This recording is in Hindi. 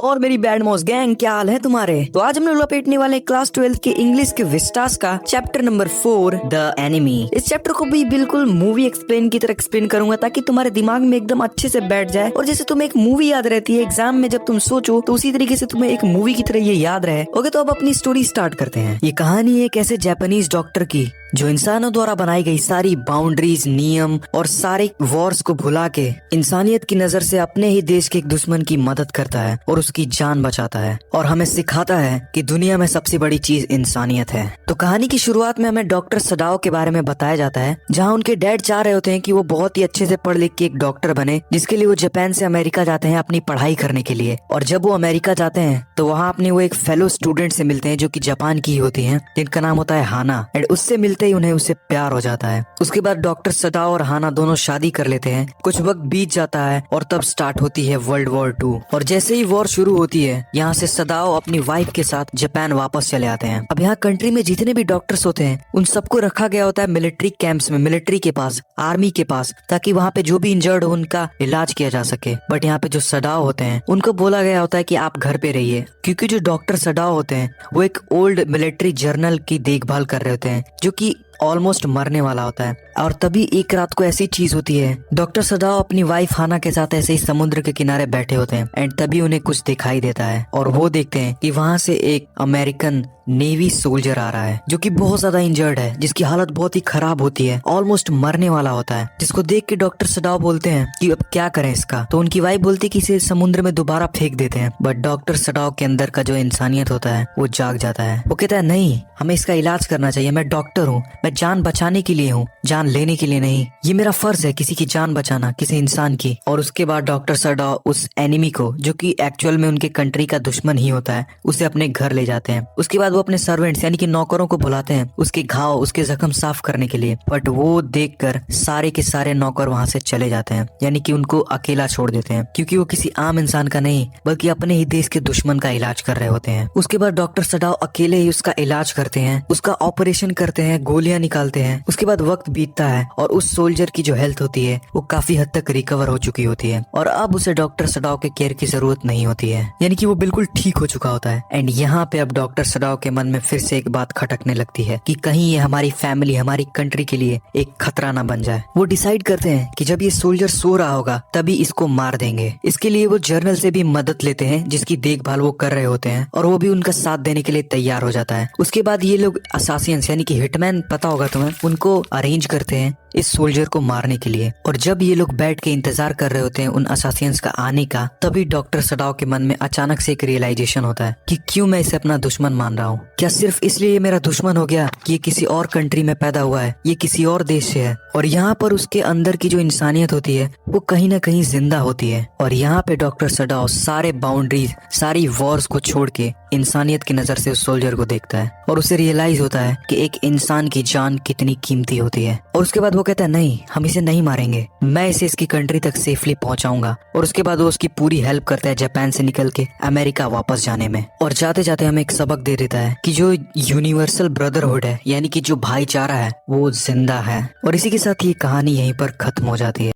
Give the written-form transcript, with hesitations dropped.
और मेरी बैड मॉस गैंग, क्या हाल है तुम्हारे। तो आज हम लोग लपेटने वाले क्लास 12 के इंग्लिश के विस्टास का चैप्टर नंबर 4 द एनिमी। इस चैप्टर को भी बिल्कुल मूवी एक्सप्लेन की तरह एक्सप्लेन करूंगा ताकि तुम्हारे दिमाग में एकदम अच्छे से बैठ जाए। और जैसे तुम्हें एक मूवी याद रहती है एग्जाम में जब तुम सोचो, तो उसी तरीके से तुम्हें एक मूवी की तरह ये याद रहे। ओके, तो अब अपनी स्टोरी स्टार्ट करते हैं। ये कहानी है एक ऐसे जापानीज डॉक्टर की जो इंसानों द्वारा बनाई गई सारी बाउंड्रीज, नियम और सारे वॉर्स को भुला के इंसानियत की नजर से अपने ही देश के एक दुश्मन की मदद करता है और उसकी जान बचाता है और हमें सिखाता है कि दुनिया में सबसे बड़ी चीज इंसानियत है। तो कहानी की शुरुआत में हमें डॉक्टर सडाओ के बारे में बताया जाता है, जहाँ उनके डैड चाह रहे होते हैं कि वो बहुत ही अच्छे से पढ़ लिख के एक डॉक्टर बने, जिसके लिए वो जापान से अमेरिका जाते हैं अपनी पढ़ाई करने के लिए। और जब वो अमेरिका जाते हैं तो वहाँ अपने वो एक फेलो स्टूडेंट से मिलते हैं जो कि जापान की ही होती है, जिनका नाम होता है हाना। एंड उससे मिलते ही उन्हें उससे प्यार हो जाता है। उसके बाद डॉक्टर सडाओ और हाना दोनों शादी कर लेते हैं। कुछ वक्त बीत जाता है और तब स्टार्ट होती है वर्ल्ड वॉर 2। और जैसे ही वॉर शुरू होती है, यहाँ से सडाओ अपनी वाइफ के साथ जापान वापस चले आते हैं। अब यहाँ कंट्री में जितने भी डॉक्टर्स होते हैं उन सबको रखा गया होता है मिलिट्री कैंप्स में, मिलिट्री के पास, आर्मी के पास, ताकि वहाँ पे जो भी इंजर्ड हो उनका इलाज किया जा सके। बट यहाँ पे जो सडाओ होते हैं उनको बोला गया होता है कि आप घर पे रहिए, क्योंकि जो डॉक्टर सडाओ होते हैं वो एक ओल्ड मिलिट्री जर्नल की देखभाल कर रहे होते हैं जो कि ऑलमोस्ट मरने वाला होता है। और तभी एक रात को ऐसी चीज होती है, डॉक्टर सडाओ अपनी वाइफ हाना के साथ ऐसे ही समुद्र के किनारे बैठे होते हैं एंड तभी उन्हें कुछ दिखाई देता है और वो देखते हैं कि वहाँ से एक अमेरिकन नेवी सोल्जर आ रहा है जो कि बहुत ज्यादा इंजर्ड है, जिसकी हालत बहुत ही खराब होती है, ऑलमोस्ट मरने वाला होता है। जिसको देख के डॉक्टर सडाओ बोलते हैं कि अब क्या करें इसका। तो उनकी वाइफ बोलती है कि इसे समुद्र में दोबारा फेंक देते हैं। बट डॉक्टर सडाओ के अंदर का जो इंसानियत होता है वो जाग जाता है। वो कहता है नहीं, हमें इसका इलाज करना चाहिए, मैं डॉक्टर हूँ, मैं जान बचाने के लिए हूँ, जान लेने के लिए नहीं। ये मेरा फर्ज है किसी की जान बचाना, किसी इंसान की। और उसके बाद डॉक्टर सडाओ उस एनिमी को, जो कि एक्चुअल में उनके कंट्री का दुश्मन ही होता है, उसे अपने घर ले जाते हैं। उसके बाद वो अपने सर्वेंट्स यानी कि नौकरों को बुलाते हैं उसके घाव, उसके जख्म साफ करने के लिए। बट वो देखकर सारे के सारे नौकर वहाँ से चले जाते हैं, यानी कि उनको अकेला छोड़ देते हैं, क्योंकि वो किसी आम इंसान का नहीं बल्कि अपने ही देश के दुश्मन का इलाज कर रहे होते हैं। उसके बाद डॉक्टर सडाओ अकेले ही उसका इलाज करते हैं, उसका ऑपरेशन करते हैं, गोलियां निकालते हैं। उसके बाद वक्त बीतता है और उस सोल्जर की जो हेल्थ होती है वो काफी हद तक रिकवर हो चुकी होती है और अब उसे डॉक्टर सडाओ के केयर की जरूरत नहीं होती है, यानी कि वो बिल्कुल ठीक हो चुका होता है। एंड यहाँ पे अब डॉक्टर सडाओ के मन में फिर से एक बात खटकने लगती है कि कहीं ये हमारी फैमिली, हमारी कंट्री के लिए एक खतरा ना बन जाए। वो डिसाइड करते हैं कि जब ये सोल्जर सो रहा होगा तभी इसको मार देंगे। इसके लिए वो जर्नल से भी मदद लेते हैं जिसकी देखभाल वो कर रहे होते हैं और वो भी उनका साथ देने के लिए तैयार हो जाता है। उसके बाद ये लोग असासियंस यानी कि हिटमैन, पता होगा तुम्हें, उनको अरेंज करते हैं इस सोल्जर को मारने के लिए। और जब ये लोग बैठ के इंतजार कर रहे होते हैं उन असासियंस का आने का, तभी डॉक्टर सडाओ के मन में अचानक से एक रियलाइजेशन होता है कि क्यों मैं इसे अपना दुश्मन मान रहा हूँ। क्या सिर्फ इसलिए ये मेरा दुश्मन हो गया कि ये किसी और कंट्री में पैदा हुआ है, ये किसी और देश से है। और यहाँ पर उसके अंदर की जो इंसानियत होती है वो कहीं ना कहीं जिंदा होती है। और यहाँ पे डॉक्टर सडाओ सारे बाउंड्रीज, सारी वॉर्स को छोड़ के इंसानियत की नजर से उस सोल्जर को देखता है और उसे रियलाइज होता है कि एक इंसान की जान कितनी कीमती होती है। और उसके बाद वो कहता है नहीं, हम इसे नहीं मारेंगे, मैं इसे इसकी कंट्री तक सेफली पहुंचाऊंगा। और उसके बाद वो उसकी पूरी हेल्प करता है जापान से निकल के अमेरिका वापस जाने में। और जाते जाते हमें एक सबक दे देता है कि जो यूनिवर्सल ब्रदरहुड है, यानी कि जो भाईचारा है, वो जिंदा है। और इसी के साथ ये कहानी यहीं पर खत्म हो जाती है।